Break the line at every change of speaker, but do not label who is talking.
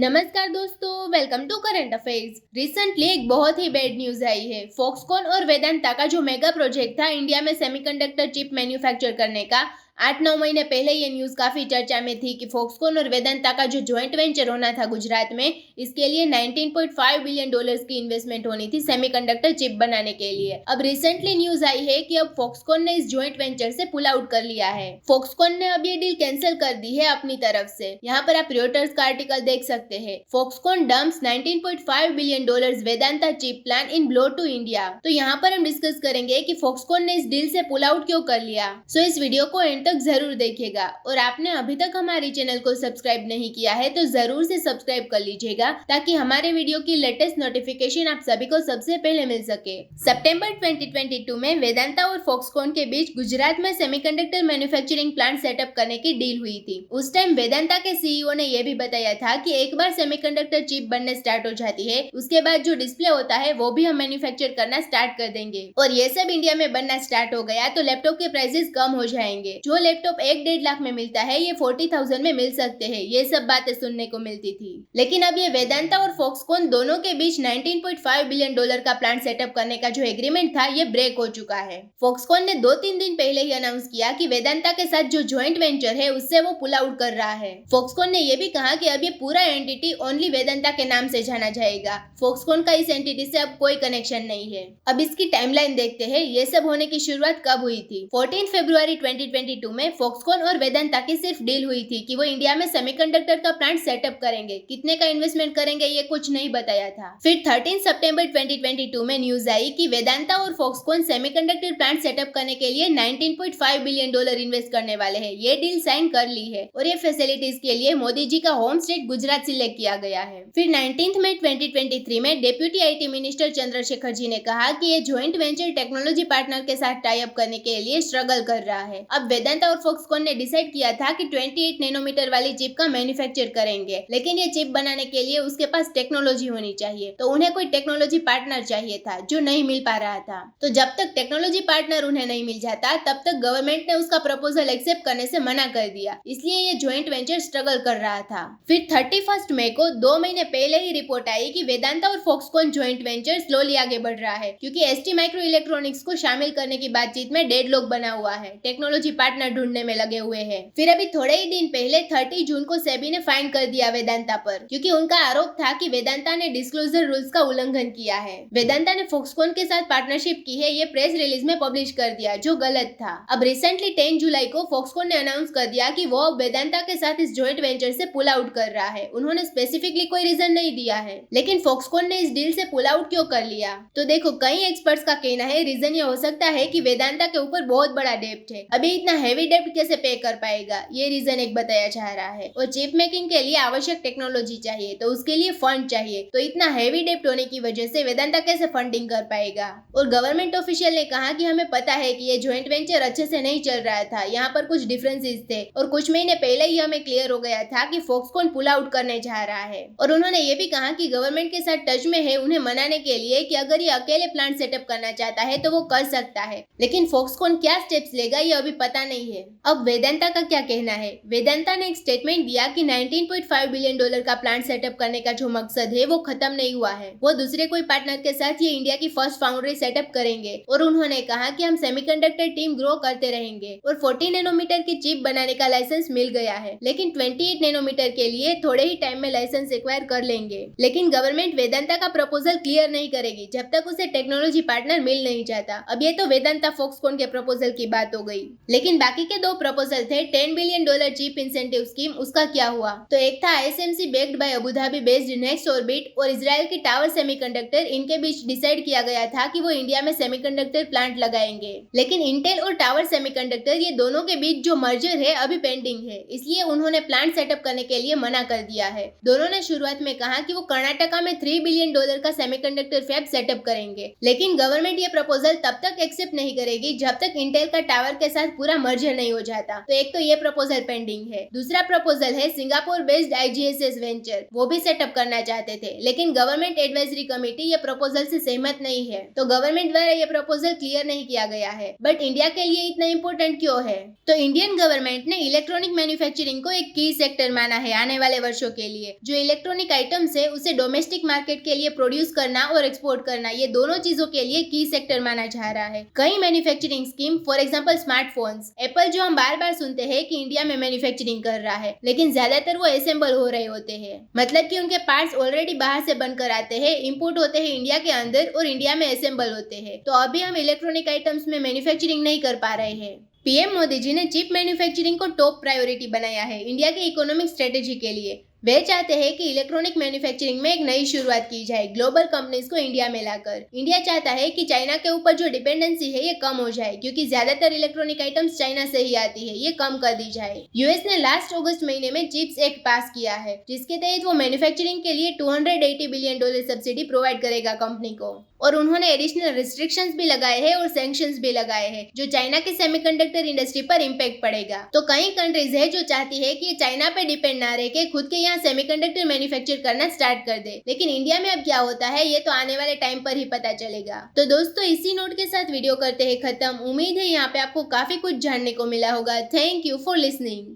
नमस्कार दोस्तों, welcome to current affairs. Recently एक बहुत ही बैड न्यूज आई है। फॉक्सकॉन और वेदांता का जो मेगा प्रोजेक्ट था इंडिया में सेमीकंडक्टर चिप मैन्युफैक्चर करने का, 8-9 महीने पहले ये न्यूज काफी चर्चा में थी कि फॉक्सकॉन और वेदांता का जो ज्वाइंट वेंचर होना था गुजरात में, इसके लिए 19.5 बिलियन डॉलर्स की इन्वेस्टमेंट होनी थी सेमीकंडक्टर चिप बनाने के लिए। अब रिसेंटली न्यूज आई है कि अब फॉक्सकॉन ने इस ज्वाइंट वेंचर से पुल आउट कर लिया है। फॉक्सकॉन ने अब ये डील कैंसिल कर दी है अपनी तरफ से। यहाँ पर आप रॉयटर्स का आर्टिकल देख सकते हैं। Foxconn dumps 19.5 billion dollars Vedanta chip plan in blow to India. तो यहाँ पर हम डिस्कस करेंगे कि फॉक्सकॉन ने इस डील से पुल आउट क्यों कर लिया। सो इस वीडियो को एंड तक जरूर देखिएगा और आपने अभी तक हमारे चैनल को सब्सक्राइब नहीं किया है तो जरूर से सब्सक्राइब कर लीजिएगा ताकि हमारे वीडियो की लेटेस्ट नोटिफिकेशन आप सभी को सबसे पहले मिल सके। सितंबर 2022 में वेदांता और फॉक्सकॉन के बीच गुजरात में सेमीकंडक्टर मैन्युफैक्चरिंग प्लांट सेटअप करने की डील हुई थी। उस टाइम वेदांता के सीईओ ने यह भी बताया था कि एक बार सेमीकंडक्टर चिप बनने स्टार्ट हो जाती है, उसके बाद जो डिस्प्ले होता है वो भी हम मैन्युफैक्चर करना स्टार्ट कर देंगे और ये सब इंडिया में बनना स्टार्ट हो गया तो लैपटॉप के प्राइसेस कम हो जाएंगे। जो लैपटॉप 1-1.5 लाख में मिलता है ये 40,000 में मिल सकते हैं। ये सब बातें सुनने को मिलती थी। लेकिन अब ये वेदांता और फॉक्सकॉन दोनों के बीच 19.5 बिलियन डॉलर का प्लांट सेटअप करने का जो एग्रीमेंट था ये ब्रेक हो चुका है। फॉक्सकॉन ने 2-3 दिन पहले ही अनाउंस किया कि वेदांता के साथ जो ज्वाइंट वेंचर है उससे वो पुल आउट कर रहा है। फॉक्सकॉन ने यह भी कहा कि अब ये पूरा एंटिटी ओनली वेदांता के नाम से जाना जाएगा। फॉक्सकॉन का इस एंटिटी से अब कोई कनेक्शन नहीं है। अब इसकी टाइमलाइन देखते हैं, ये सब होने की शुरुआत कब हुई थी। 14 फरवरी 2022 में फॉक्सकॉन और वेदांता की सिर्फ डील हुई थी कि वो इंडिया में सेमीकंडक्टर का प्लांट सेटअप करेंगे। कितने का इन्वेस्टमेंट करेंगे ये कुछ नहीं बताया था। फिर 13 सितंबर 2022 में न्यूज आई कि वेदांता और फॉक्सकॉन सेमीकंडक्टर प्लांट सेटअप करने के लिए 19.5 बिलियन डॉलर इन्वेस्ट करने वाले हैं। ये डील साइन कर ली है और ये फैसिलिटीज के लिए मोदी जी का होम स्टेट गुजरात सिलेक्ट किया गया है। फिर 19 मई 2023 में deputy IT minister Chandrashekhar ji ने कहा कि ये ज्वाइंट वेंचर टेक्नोलॉजी पार्टनर के साथ टाई अप करने के लिए स्ट्रगल कर रहा है। अब वेदांता और फॉक्सकॉन ने डिसाइड किया था कि 28 नैनोमीटर वाली चिप का मैन्युफैक्चर करेंगे, लेकिन ये चिप बनाने के लिए उसके पास टेक्नोलॉजी होनी चाहिए। तो उन्हें कोई टेक्नोलॉजी पार्टनर चाहिए था जो नहीं मिल पा रहा था। तो जब तक टेक्नोलॉजी पार्टनर उन्हें नहीं मिल जाता तब तक गवर्नमेंट ने उसका प्रपोजल एक्सेप्ट करने से मना कर दिया, इसलिए ये ज्वाइंट वेंचर स्ट्रगल कर रहा था। फिर 31 मई को 2 महीने पहले ही रिपोर्ट आई कि वेदांता और फॉक्सकॉन ज्वाइंट वेंचर स्लोली आगे बढ़ रहा है क्योंकि एसटी माइक्रो इलेक्ट्रॉनिक्स को शामिल करने की बातचीत में डेडलॉक बना हुआ है। टेक्नोलॉजी पार्टनर ढूंढने में लगे हुए हैं। फिर अभी थोड़े ही दिन पहले 30 जून को सेबी ने फाइन कर दिया वेदांता पर क्योंकि उनका आरोप था कि वेदांता ने डिस्क्लोजर रूल्स का उल्लंघन किया है। वेदांता ने फॉक्सकॉन के साथ पार्टनरशिप की है, ये प्रेस रिलीज में पब्लिश कर दिया जो गलत था। अब रिसेंटली 10 जुलाई को फॉक्सकॉन ने अनाउंस कर दिया कि वो वेदांता के साथ इस ज्वाइंट वेंचर से पुल आउट कर रहा है। उन्होंने स्पेसिफिकली कोई रीजन नहीं दिया है, लेकिन फॉक्सकॉन ने इस डील से पुल आउट क्यों कर लिया। तो देखो, कई एक्सपर्ट्स का कहना है रीजन ये हो सकता है कि वेदांता के ऊपर बहुत बड़ा डेब्ट है। अभी इतना हैवी डेब्ट कैसे पे कर पाएगा, ये रीजन एक बताया जा रहा है। और चिप मेकिंग के लिए आवश्यक टेक्नोलॉजी चाहिए तो उसके लिए फंड चाहिए, तो इतना हैवी डेब्ट होने की वजह से वेदांता कैसे फंडिंग कर पाएगा। और गवर्नमेंट ऑफिशियल ने कहा कि हमें पता है कि ये ज्वाइंट वेंचर अच्छे से नहीं चल रहा था, यहाँ पर कुछ डिफरेंसेस थे और कुछ महीने पहले ही हमें क्लियर हो गया था कि फॉक्सकॉन पुल आउट करने जा रहा है। और उन्होंने ये भी कहा कि गवर्नमेंट के साथ टच में है उन्हें मनाने के लिए कि अगर ये अकेले प्लांट सेटअप करना चाहता है तो वो कर सकता है, लेकिन फॉक्सकॉन क्या स्टेप्स लेगा ये अभी पता नहीं है। अब वेदांता का क्या कहना है। वेदांता ने एक स्टेटमेंट दिया कि 19.5 बिलियन डॉलर का प्लांट सेटअप करने का जो मकसद है वो खत्म नहीं हुआ है। वो दूसरे कोई पार्टनर के साथ ये इंडिया की फर्स्ट फाउंड्री सेटअप करेंगे और उन्होंने कहा कि हम सेमीकंडक्टर टीम ग्रो करते रहेंगे। और 40 नैनोमीटर की चिप बनाने का लाइसेंस मिल गया है, लेकिन 28 नैनोमीटर के लिए थोड़े ही टाइम में लाइसेंस एक्वायर कर लेंगे। लेकिन गवर्नमेंट वेदांता का प्रपोजल क्लियर नहीं करेगी जब तक उसे टेक्नोलॉजी पार्टनर मिल नहीं जाता। अब ये तो वेदांता फॉक्सकॉन के प्रपोजल की बात हो गई, लेकिन बाकी के दो प्रपोजल थे 10 billion dollar chip incentive scheme, उसका क्या हुआ। तो एक था ISMC based by Abu Dhabi based Next Orbit और इजराइल की टावर सेमीकंडक्टर। इनके बीच डिसाइड किया गया था कि वो इंडिया में सेमीकंडक्टर प्लांट लगाएंगे, लेकिन इंटेल और टावर सेमीकंडक्टर ये दोनों के बीच जो मर्जर है अभी पेंडिंग है, इसलिए उन्होंने प्लांट सेटअप करने के लिए मना कर दिया है। दोनों ने शुरुआत में कहा कि वो कर्नाटका में 3 बिलियन डॉलर का सेमीकंडक्टर फैब सेटअप करेंगे, लेकिन गवर्नमेंट ये प्रपोजल तब तक एक्सेप्ट नहीं करेगी जब तक इंटेल का टावर के साथ पूरा मर्जर नहीं हो जाता। तो एक तो ये प्रपोजल पेंडिंग है। दूसरा प्रपोजल है सिंगापुर बेस्ड IGSS वेंचर, वो भी सेटअप करना चाहते थे, लेकिन गवर्नमेंट एडवाइजरी कमेटी ये प्रपोजल से सहमत नहीं है, तो गवर्नमेंट द्वारा ये प्रपोजल क्लियर नहीं किया गया है। बट इंडिया के लिए इतना इंपॉर्टेंट क्यों है? तो इंडियन गवर्नमेंट ने इलेक्ट्रॉनिक मैन्युफैक्चरिंग को एक की सेक्टर माना है आने वाले वर्षों के लिए। जो इलेक्ट्रॉनिक आइटम्स है उसे डोमेस्टिक मार्केट के लिए प्रोड्यूस करना और एक्सपोर्ट करना, ये दोनों चीजों के लिए की सेक्टर माना जा रहा है। कई manufacturing scheme, for example smartphones, Apple जो हम बार बार सुनते हैं कि इंडिया में मैन्युफैक्चरिंग कर रहा है, लेकिन ज्यादातर वो असेंबल हो रहे होते हैं। मतलब कि उनके पार्ट्स ऑलरेडी बाहर से बनकर आते हैं, इंपोर्ट होते हैं इंडिया के अंदर और इंडिया में असेंबल होते हैं। तो अभी हम इलेक्ट्रॉनिक आइटम्स में मैन्युफैक्चरिंग नहीं कर पा रहे हैं। पीएम मोदी जी ने चिप मैन्युफैक्चरिंग को टॉप प्रायोरिटी बनाया है इंडिया के इकोनॉमिक स्ट्रेटेजी के लिए। वे चाहते हैं कि इलेक्ट्रॉनिक मैन्युफैक्चरिंग में एक नई शुरुआत की जाए, ग्लोबल कंपनीज को इंडिया में लाकर। इंडिया चाहता है कि चाइना के ऊपर जो डिपेंडेंसी है ये कम हो जाए, क्योंकि ज्यादातर इलेक्ट्रॉनिक आइटम्स चाइना से ही आती है, ये कम कर दी जाए। यूएस ने लास्ट अगस्त महीने में चिप्स एक्ट पास किया है, जिसके तहत वो मैन्युफैक्चरिंग के लिए $280 बिलियन सब्सिडी प्रोवाइड करेगा कंपनी को। और उन्होंने एडिशनल रिस्ट्रिक्शंस भी लगाए हैं और सैंक्शंस भी लगाए हैं, जो चाइना के सेमीकंडक्टर इंडस्ट्री पर इम्पैक्ट पड़ेगा। तो कई कंट्रीज है जो चाहती है कि चाइना पे डिपेंड ना रह के खुद के यहाँ सेमीकंडक्टर मैन्युफैक्चर करना स्टार्ट कर दे। लेकिन इंडिया में अब क्या होता है ये तो आने वाले टाइम पर ही पता चलेगा। तो दोस्तों, इसी नोट के साथ वीडियो करते हैं खत्म। उम्मीद है यहाँ पे आपको काफी कुछ जानने को मिला होगा। Thank you for listening.